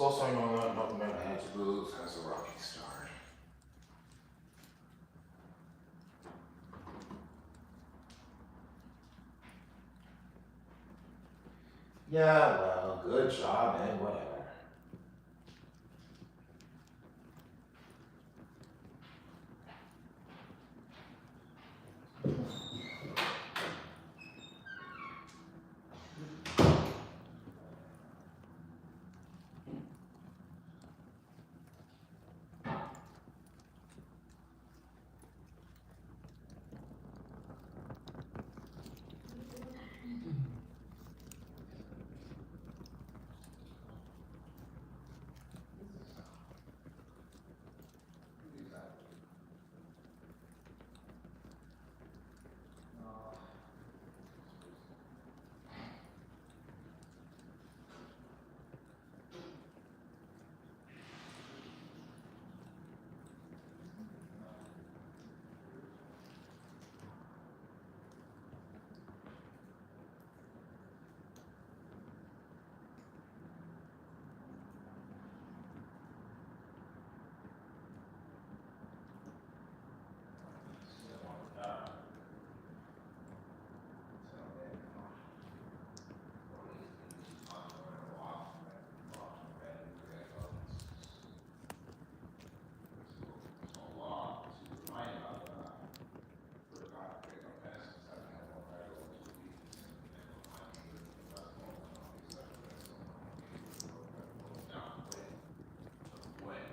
So sorry, no, not never had to lose. That's a rocky start. Yeah, well, good job, man. Whatever.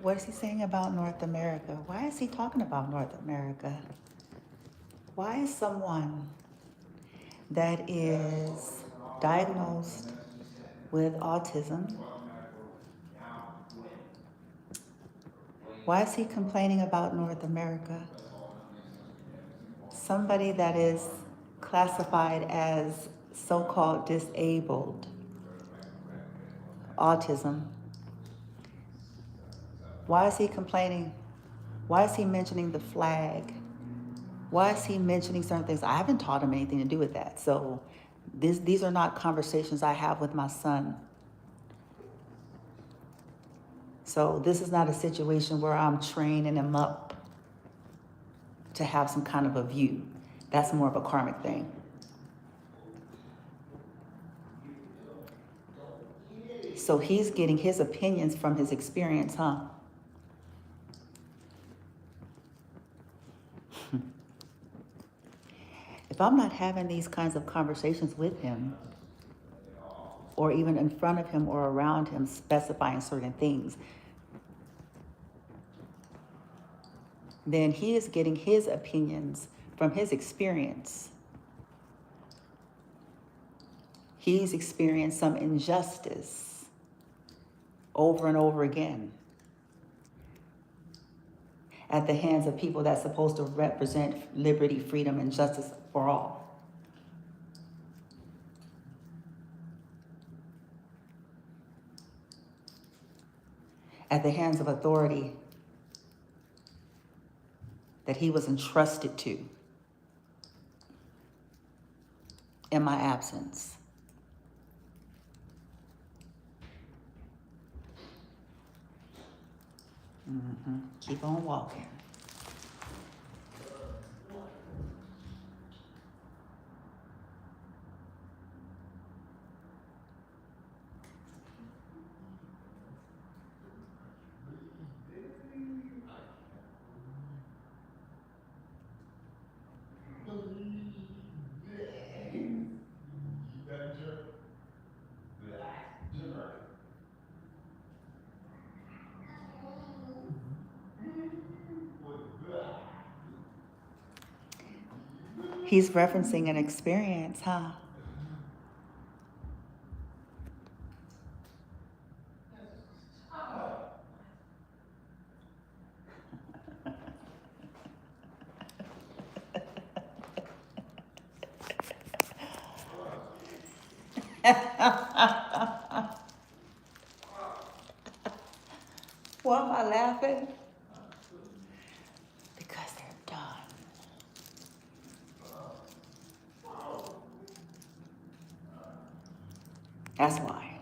What is he saying about North America? Why is he talking about North America? Why is someone that is diagnosed with autism, why is he complaining about North America? Somebody that is classified as so-called disabled, autism, why is he complaining? Why is he mentioning the flag? Why is he mentioning certain things? I haven't taught him anything to do with that. So these are not conversations I have with my son. So this is not a situation where I'm training him up to have some kind of a view. That's more of a karmic thing. So he's getting his opinions from his experience, huh? If I'm not having these kinds of conversations with him, or even in front of him or around him, specifying certain things, then he is getting his opinions from his experience. He's experienced some injustice over and over again at the hands of people that's supposed to represent liberty, freedom, and justice for all. At the hands of authority that he was entrusted to in my absence. Keep on walking. He's referencing an experience, huh? Why am I laughing? Because they're done. That's why.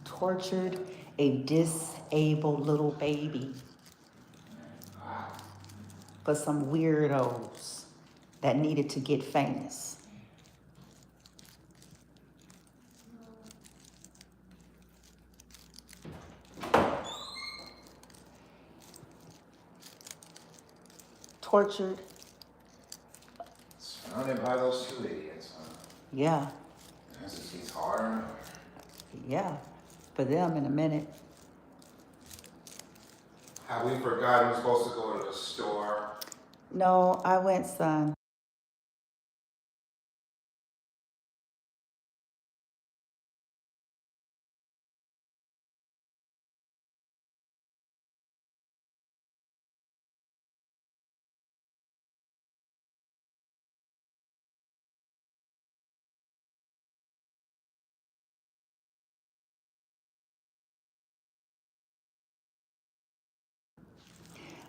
Tortured a disabled little baby for some weirdos that needed to get famous. Tortured. Surrounded by those two idiots, huh? Yeah. As it gets harder. Yeah. For them in a minute. Have we forgotten we're supposed to go to the store? No, I went, son.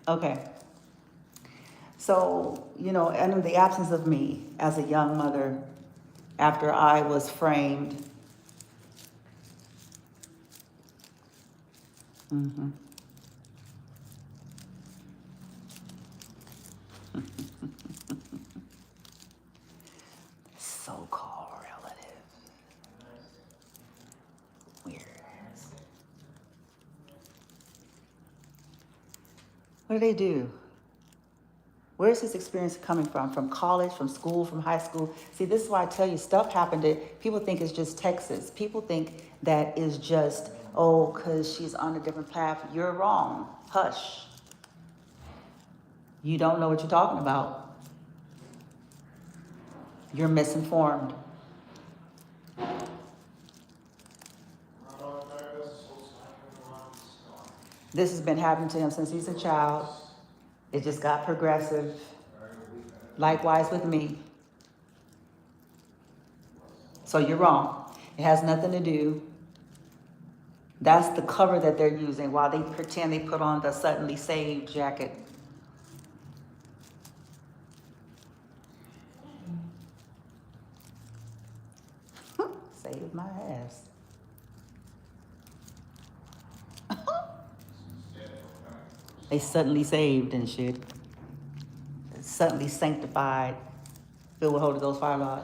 Okay. So, and in the absence of me as a young mother, after I was framed, so-called relative, weird. What do they do? Where's this experience coming from? From college, from school, from high school? See, this is why I tell you, stuff happened. People think it's just Texas. People think that is just, oh, because she's on a different path. You're wrong. Hush. You don't know what you're talking about. You're misinformed. This has been happening to him since he's a child. It just got progressive. Likewise with me. So you're wrong. It has nothing to do. That's the cover that they're using while they pretend they put on the suddenly saved jacket. Saved my ass. They suddenly saved and shit. Suddenly sanctified. Filled with Holy Ghost fire, Lord.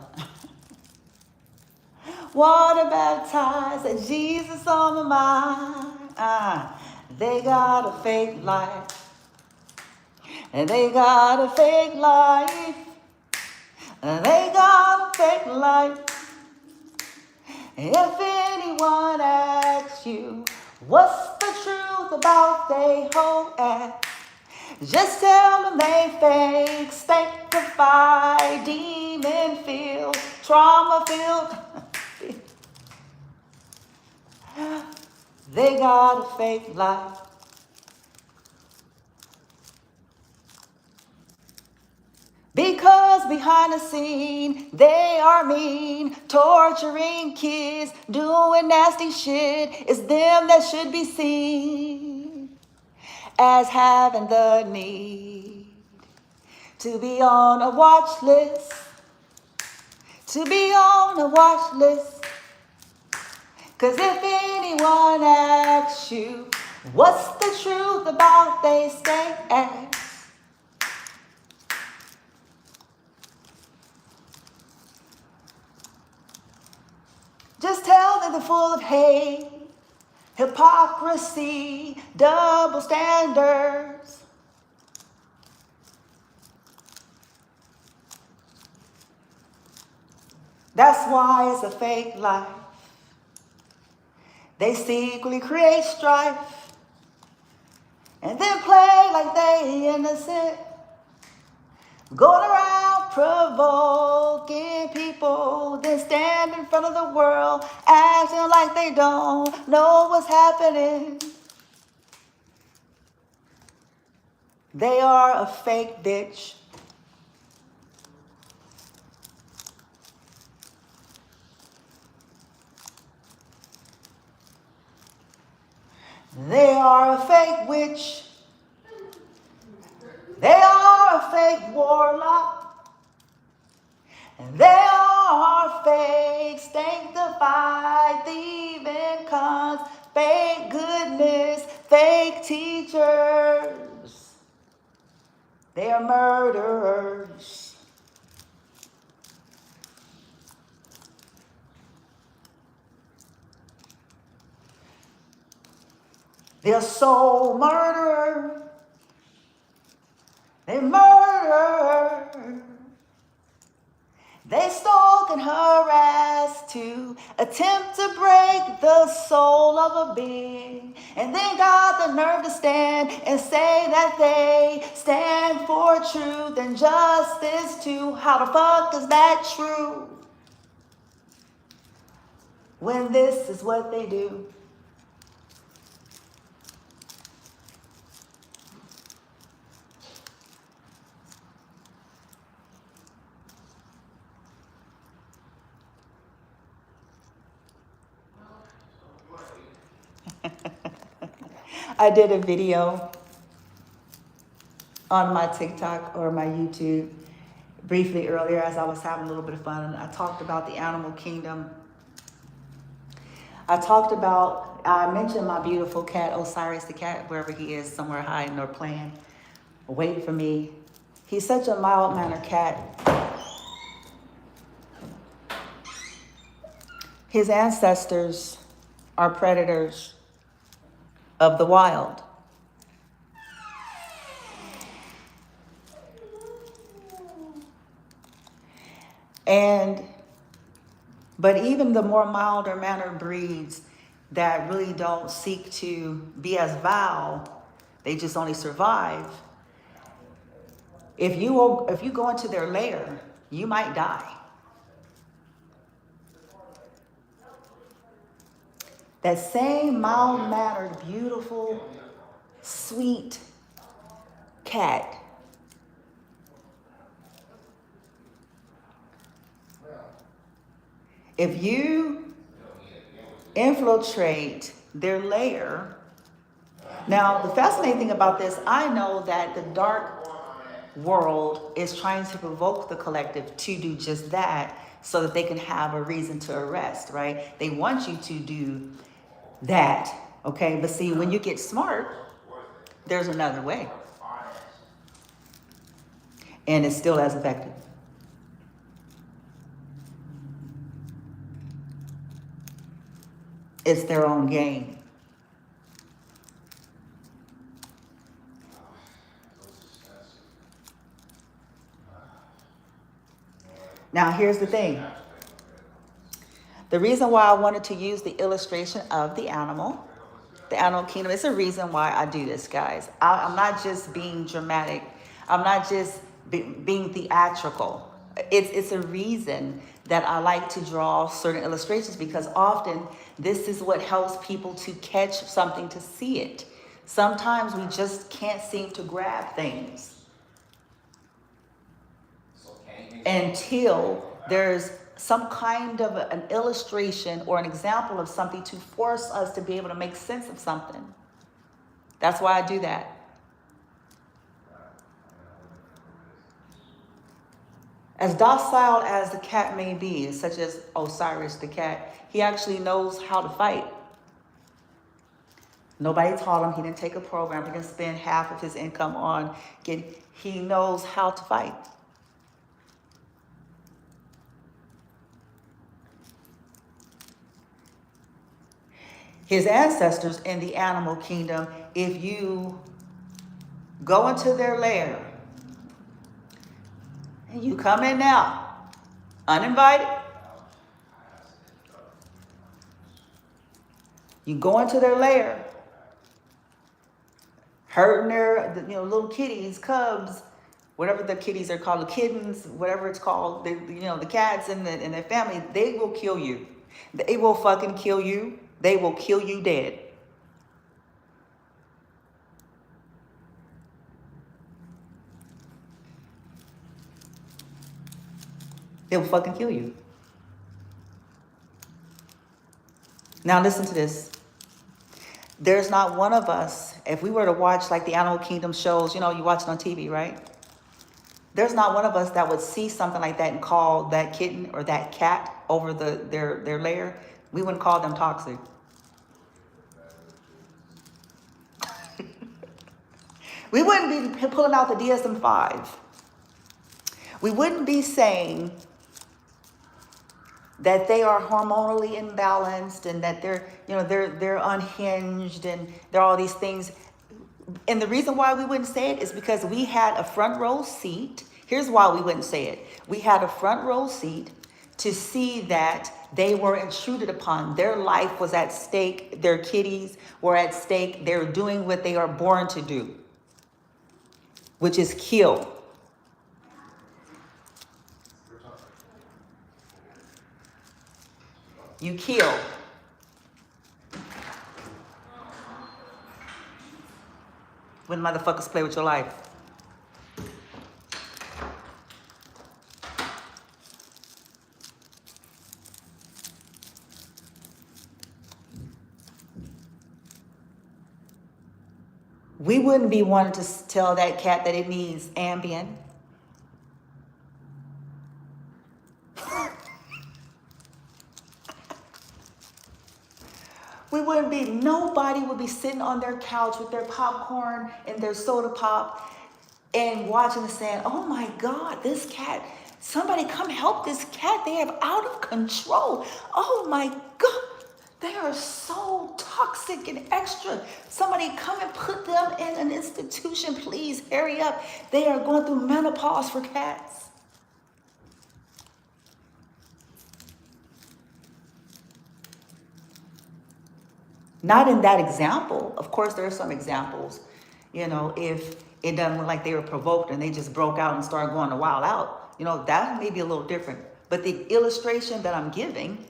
Water baptized and Jesus on my mind. They got a fake life. And they got a fake life. And they got a fake life. If anyone asks you, what's the truth about they whole act? Just tell them they fake, sanctified, demon-filled, trauma-filled. They got a fake life. Because behind the scene, they are mean, torturing kids, doing nasty shit. It's them that should be seen as having the need to be on a watch list, to be on a watch list. Cause if anyone asks you, what's the truth about they stay at? Just tell them they're full of hate, hypocrisy, double standards. That's why it's a fake life. They secretly create strife and then play like they innocent. Going around provoking people, then stand in front of the world, acting like they don't know what's happening. They are a fake bitch. They are a fake witch. They are a fake warlock. And they are fake sanctified thieving cons, fake goodness, fake teachers. They are murderers. They're soul murderer. They murder. They stalk and harass to attempt to break the soul of a being. And then got the nerve to stand and say that they stand for truth and justice too. How the fuck is that true? When this is what they do. I did a video on my TikTok or my YouTube briefly earlier as I was having a little bit of fun. I talked about the animal kingdom. I mentioned my beautiful cat, Osiris the cat, wherever he is, somewhere hiding or playing, waiting for me. He's such a mild-mannered cat. His ancestors are predators of the wild. But even the more milder mannered breeds that really don't seek to be as vile, they just only survive. If you go into their lair, you might die. That same mild-mannered, beautiful, sweet cat if you infiltrate their lair. Now, the fascinating thing about this, I know that the dark world is trying to provoke the collective to do just that so that they can have a reason to arrest, right? They want you to do that, okay? But see, when you get smart, there's another way. And it's still as effective. It's their own game. Now, here's the thing. The reason why I wanted to use the illustration of the animal kingdom, it's a reason why I do this, guys. I'm not just being dramatic. I'm not just being theatrical. It's a reason that I like to draw certain illustrations, because often this is what helps people to catch something, to see it. Sometimes we just can't seem to grab things until there's some kind of an illustration or an example of something to force us to be able to make sense of something. That's why I do that. As docile as the cat may be, such as Osiris the cat, he actually knows how to fight. Nobody taught him. He didn't take a program. He didn't spend half of his income on getting. He knows how to fight. His ancestors in the animal kingdom, if you go into their lair and you come in now, uninvited, you go into their lair, hurting their little kitties, cubs, whatever the kitties are called, the kittens, whatever it's called, the cats and their family, they will kill you. They will fucking kill you. They will kill you dead. They will fucking kill you. Now listen to this. There's not one of us, if we were to watch like the Animal Kingdom shows, you know, you watch it on TV, right? There's not one of us that would see something like that and call that kitten or that cat over their lair. We wouldn't call them toxic. We wouldn't be pulling out the DSM-5. We wouldn't be saying that they are hormonally imbalanced and that they're unhinged and they're all these things. And the reason why we wouldn't say it is because we had a front row seat. Here's why we wouldn't say it. We had a front row seat to see that they were intruded upon. Their life was at stake. Their kitties were at stake. They're doing what they are born to do, which is kill. You kill. When motherfuckers play with your life. We wouldn't be wanting to tell that cat that it needs Ambien. Nobody would be sitting on their couch with their popcorn and their soda pop and watching and saying, oh my God, this cat, somebody come help this cat. They have out of control. Oh my God, they are so toxic and extra. Somebody come and put them in an institution, please, hurry up. They are going through menopause for cats. Not in that example. Of course, there are some examples, you know, if it doesn't look like they were provoked and they just broke out and started going to wild out, you know, that may be a little different. But the illustration that I'm giving,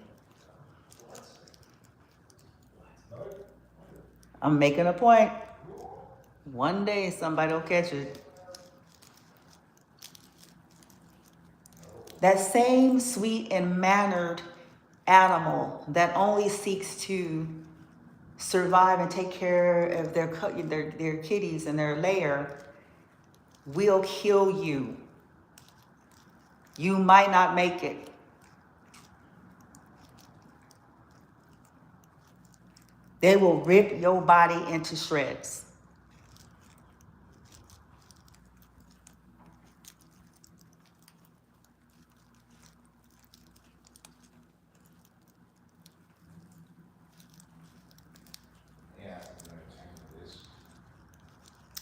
I'm making a point. One day somebody will catch it. That same sweet and mannered animal that only seeks to survive and take care of their kitties and their lair will kill you. You might not make it. They will rip your body into shreds.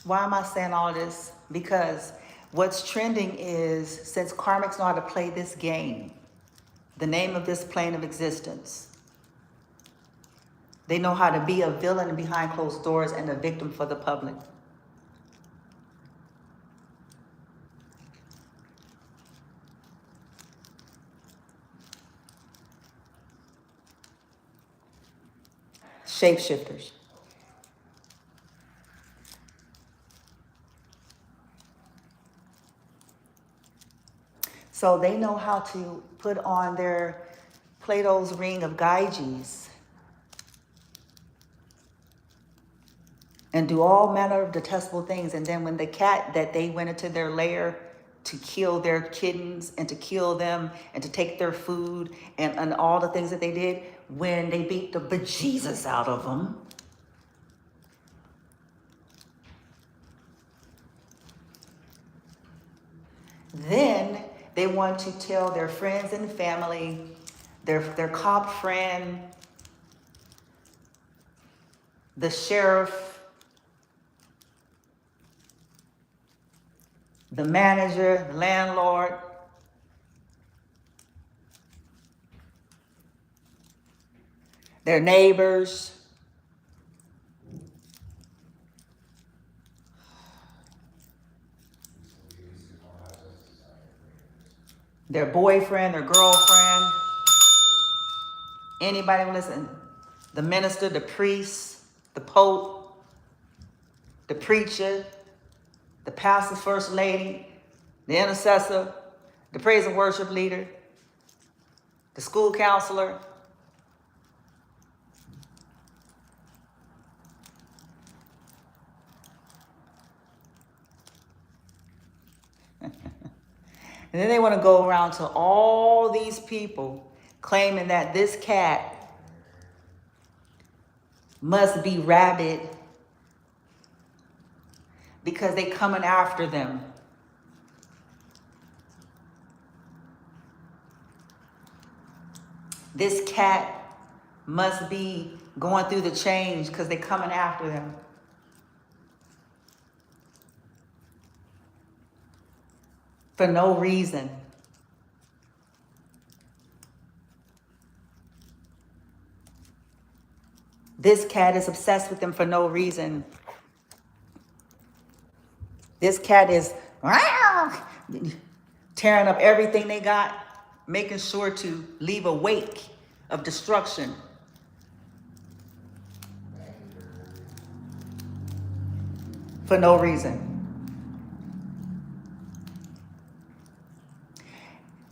Why am I saying all this? Because what's trending is, since karmics know how to play this game, the name of this plane of existence, they know how to be a villain behind closed doors and a victim for the public. Shapeshifters. So they know how to put on their Plato's ring of Gyges and do all manner of detestable things. And then when the cat that they went into their lair to kill their kittens and to kill them and to take their food and all the things that they did, when they beat the bejesus out of them, then they want to tell their friends and family, their cop friend, the sheriff, the manager, the landlord, their neighbors, their boyfriend, their girlfriend, anybody listen, the minister, the priest, the pope, the preacher, the pastor, first lady, the intercessor, the praise and worship leader, the school counselor, And then they want to go around to all these people claiming that this cat must be rabid because they coming after them. This cat must be going through the change because they coming after them. For no reason. This cat is obsessed with them for no reason. This cat is tearing up everything they got, making sure to leave a wake of destruction. For no reason.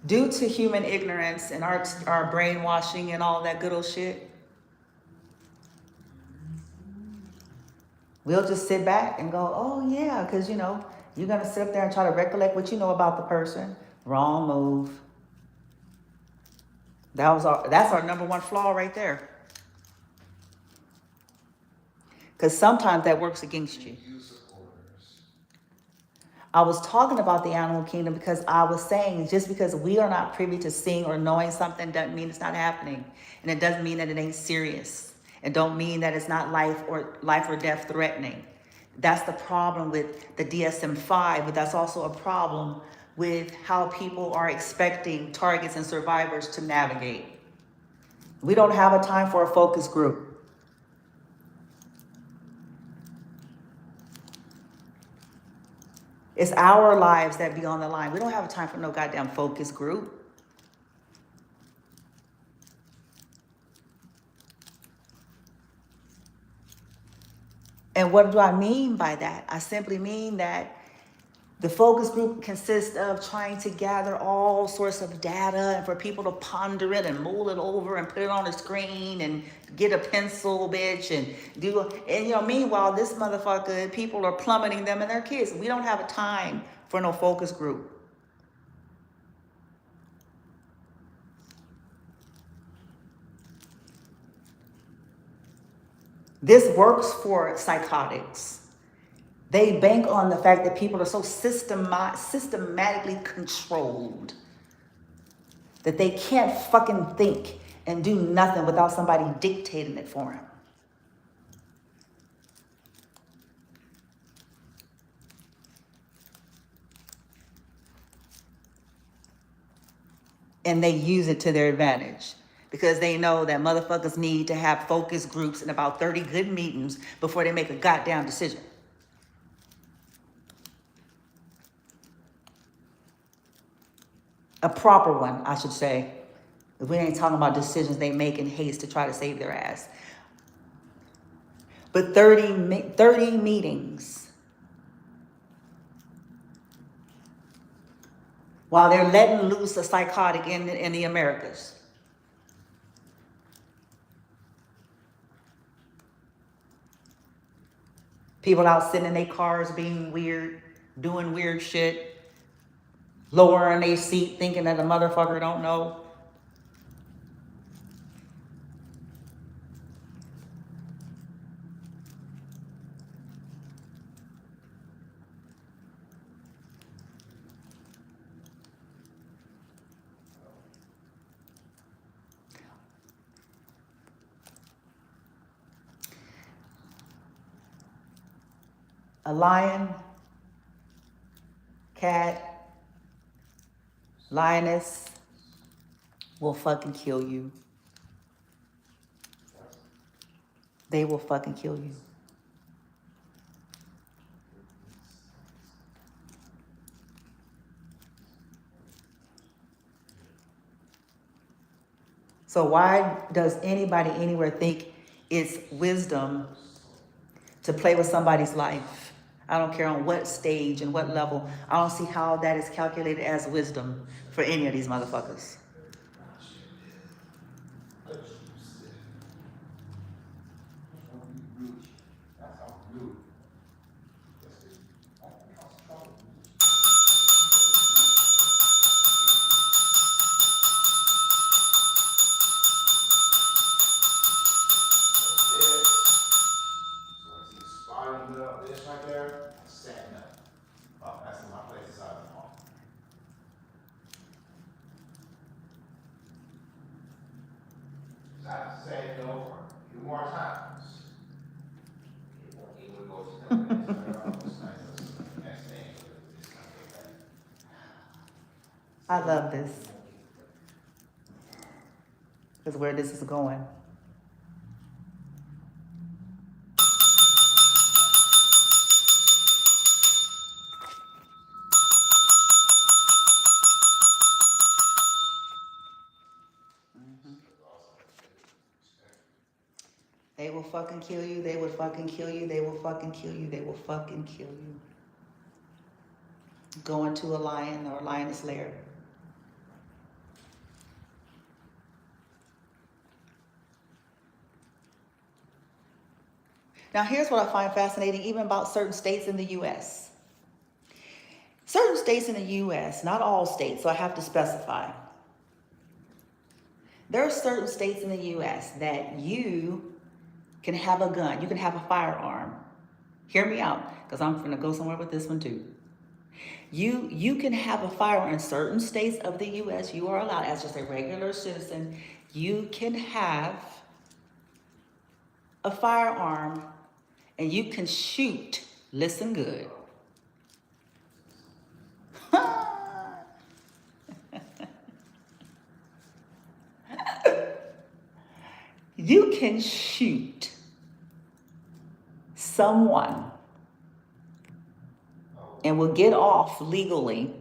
Due to human ignorance and our brainwashing and all that good old shit, we'll just sit back and go, oh yeah, because you're going to sit up there and try to recollect what you know about the person. Wrong move. That's our number one flaw right there. Because sometimes that works against you. I was talking about the animal kingdom because I was saying just because we are not privy to seeing or knowing something doesn't mean it's not happening. And it doesn't mean that it ain't serious. It don't mean that it's not life or death threatening. That's the problem with the DSM-5, but that's also a problem with how people are expecting targets and survivors to navigate. We don't have a time for a focus group. It's our lives that be on the line. We don't have time for no goddamn focus group. And what do I mean by that? I simply mean that the focus group consists of trying to gather all sorts of data and for people to ponder it and mull it over and put it on the screen and get a pencil, bitch, and meanwhile, this motherfucker, people are plummeting them and their kids. We don't have a time for no focus group. This works for psychotics. They bank on the fact that people are so systematically controlled that they can't fucking think and do nothing without somebody dictating it for them. And they use it to their advantage because they know that motherfuckers need to have focus groups and about 30 good meetings before they make a goddamn decision. A proper one, I should say. We ain't talking about decisions they make in haste to try to save their ass. But 30 meetings while they're letting loose a psychotic in the Americas. People out sitting in their cars being weird, doing weird shit, lowering their seat thinking that the motherfucker don't know. A lion, cat, lioness will fucking kill you. They will fucking kill you. So why does anybody anywhere think it's wisdom to play with somebody's life? I don't care on what stage and what level. I don't see how that is calculated as wisdom for any of these motherfuckers. decided to say it over a few more times, it would go to the next thing. It's not get better. I love this. Because where this is going. They will fucking kill you. They will fucking kill you. They will fucking kill you. They will fucking kill you. Go into a lion or lioness lair. Now, here's what I find fascinating, even about certain states in the U.S. Certain states in the U.S., not all states, so I have to specify. There are certain states in the U.S. that you can have a gun, you can have a firearm. Hear me out, because I'm going to go somewhere with this one too. You can have a firearm in certain states of the U.S. You are allowed, as just a regular citizen, you can have a firearm and you can shoot. Listen good. You can shoot someone and will get off legally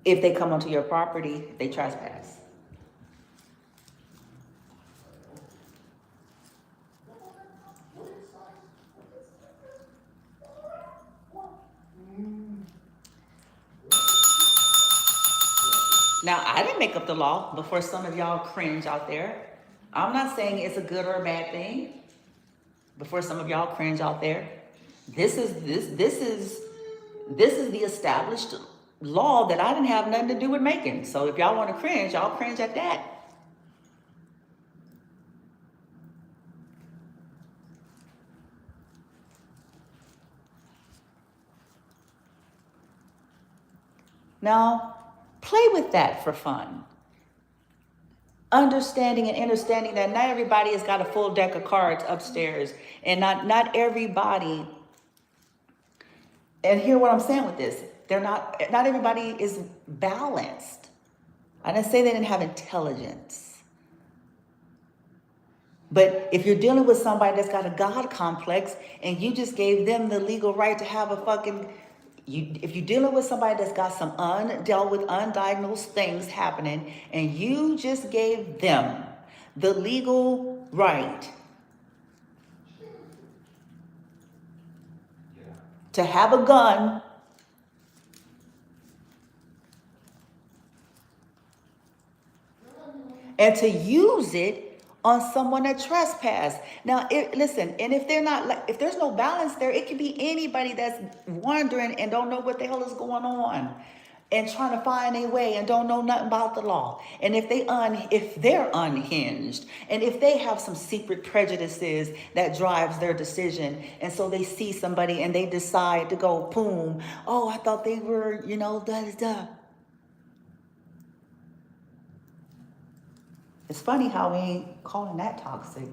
if they come onto your property, they trespass. Now, I didn't make up the law before some of y'all cringe out there. I'm not saying it's a good or a bad thing. Before some of y'all cringe out there. This is the established law that I didn't have nothing to do with making. So if y'all want to cringe, y'all cringe at that. Now, play with that for fun. Understanding and understanding that not everybody has got a full deck of cards upstairs, and not everybody. And hear what I'm saying with this. Not everybody is balanced. I didn't say they didn't have intelligence. But if you're dealing with somebody that's got a God complex and you just gave them the legal right to have a fucking, if you're dealing with somebody that's got some undealt with, undiagnosed things happening, and you just gave them the legal right to have a gun, and to use it on someone that trespassed. Now, listen, and if there's no balance there, it could be anybody that's wandering and don't know what the hell is going on and trying to find a way and don't know nothing about the law. And if they're unhinged, and if they have some secret prejudices that drives their decision, and so they see somebody and they decide to go, boom, oh, I thought they were, da. It's funny how we ain't calling that toxic.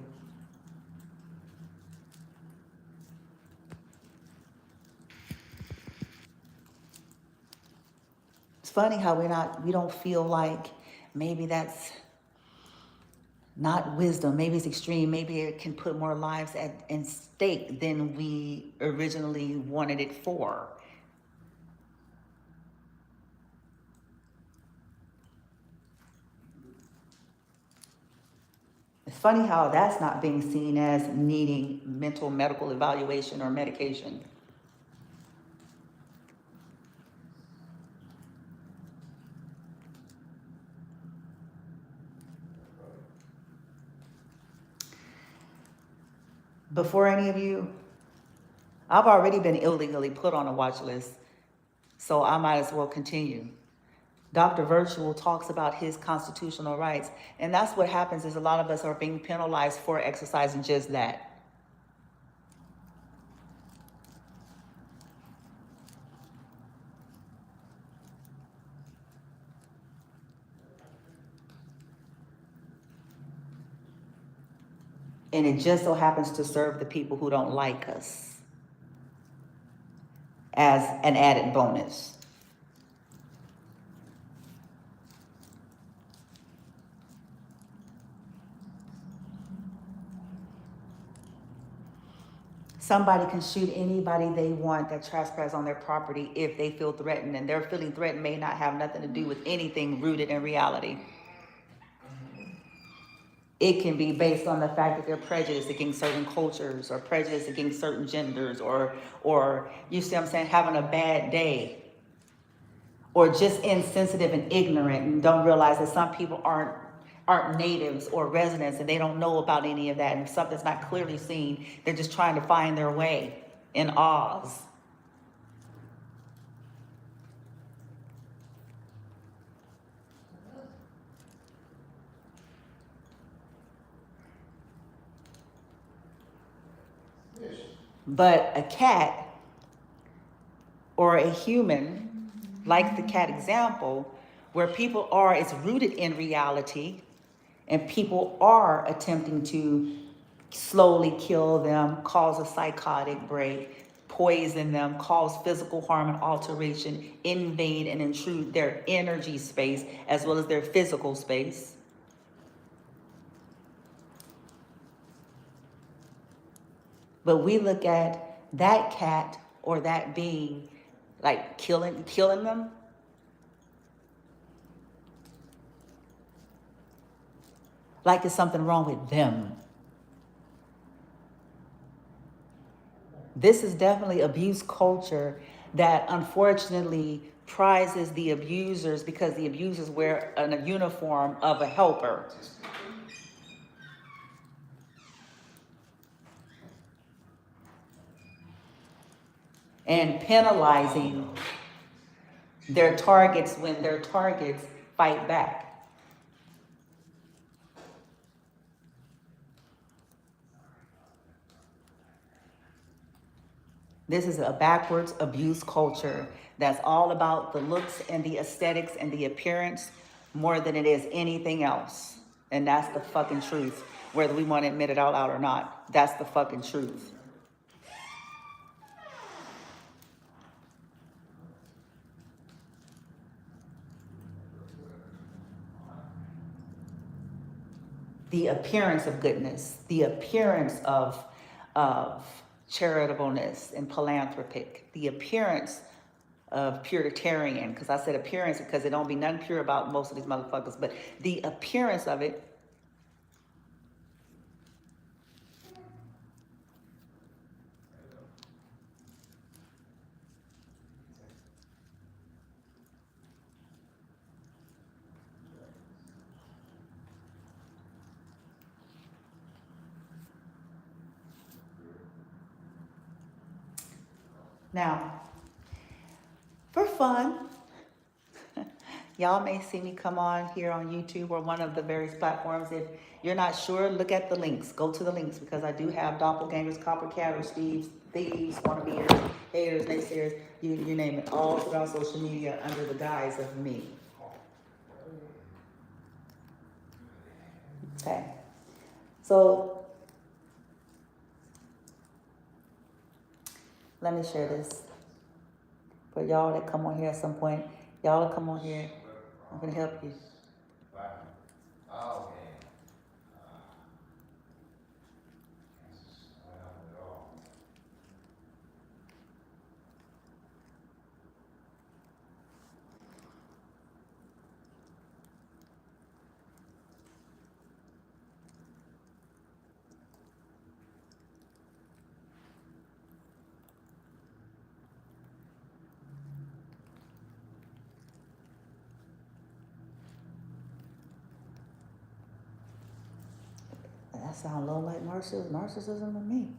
It's funny how we don't feel like maybe that's not wisdom. Maybe it's extreme. Maybe it can put more lives in stake than we originally wanted it for. It's funny how that's not being seen as needing mental medical evaluation or medication. Before any of you, I've already been illegally put on a watch list, so I might as well continue. Dr. Virtual talks about his constitutional rights, and that's what happens is a lot of us are being penalized for exercising just that. And it just so happens to serve the people who don't like us as an added bonus. Somebody can shoot anybody they want that trespass on their property if they feel threatened, and their feeling threatened may not have nothing to do with anything rooted in reality. It can be based on the fact that they're prejudiced against certain cultures, or prejudiced against certain genders, or you see what I'm saying, having a bad day, or just insensitive and ignorant and don't realize that some people aren't natives or residents and they don't know about any of that. And if something's not clearly seen, they're just trying to find their way in Oz. But a cat or a human, like the cat example, where people are, it's rooted in reality, and people are attempting to slowly kill them, cause a psychotic break, poison them, cause physical harm and alteration, invade and intrude their energy space as well as their physical space. But we look at that cat or that being like killing them, like there's something wrong with them. This is definitely abuse culture that unfortunately prizes the abusers because the abusers wear a uniform of a helper. And penalizing their targets when their targets fight back. This is a backwards abuse culture that's all about the looks and the aesthetics and the appearance more than it is anything else. And that's the fucking truth. Whether we want to admit it out loud or not, that's the fucking truth. The appearance of goodness, the appearance of charitableness and philanthropic, the appearance of puritarian, because I said appearance because it don't be nothing pure about most of these motherfuckers, but the appearance of it. Now, for fun, y'all may see me come on here on YouTube or one of the various platforms. If you're not sure, look at the links. Go to the links because I do have doppelgangers, copycatters, thieves, wannabes, haters, naysayers, you name it, all throughout social media under the guise of me. Okay. So, let me share this. For y'all that come on here at some point, y'all that come on here, I'm going to help you. That sounds a little like narcissism to me.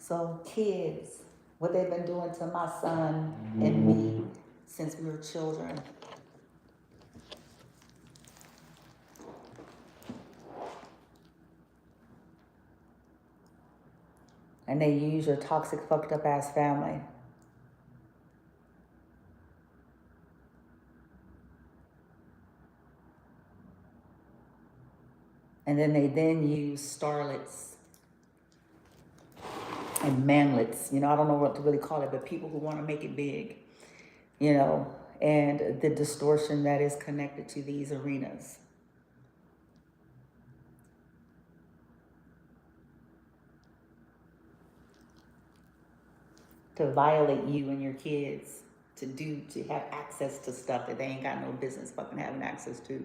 So kids, what they've been doing to my son and me since we were children. And they use your toxic, fucked up ass family. And then they use starlets and manlets. You know, I don't know what to really call it, but people who want to make it big, you know, and the distortion that is connected to these arenas. To violate you and your kids, to have access to stuff that they ain't got no business fucking having access to.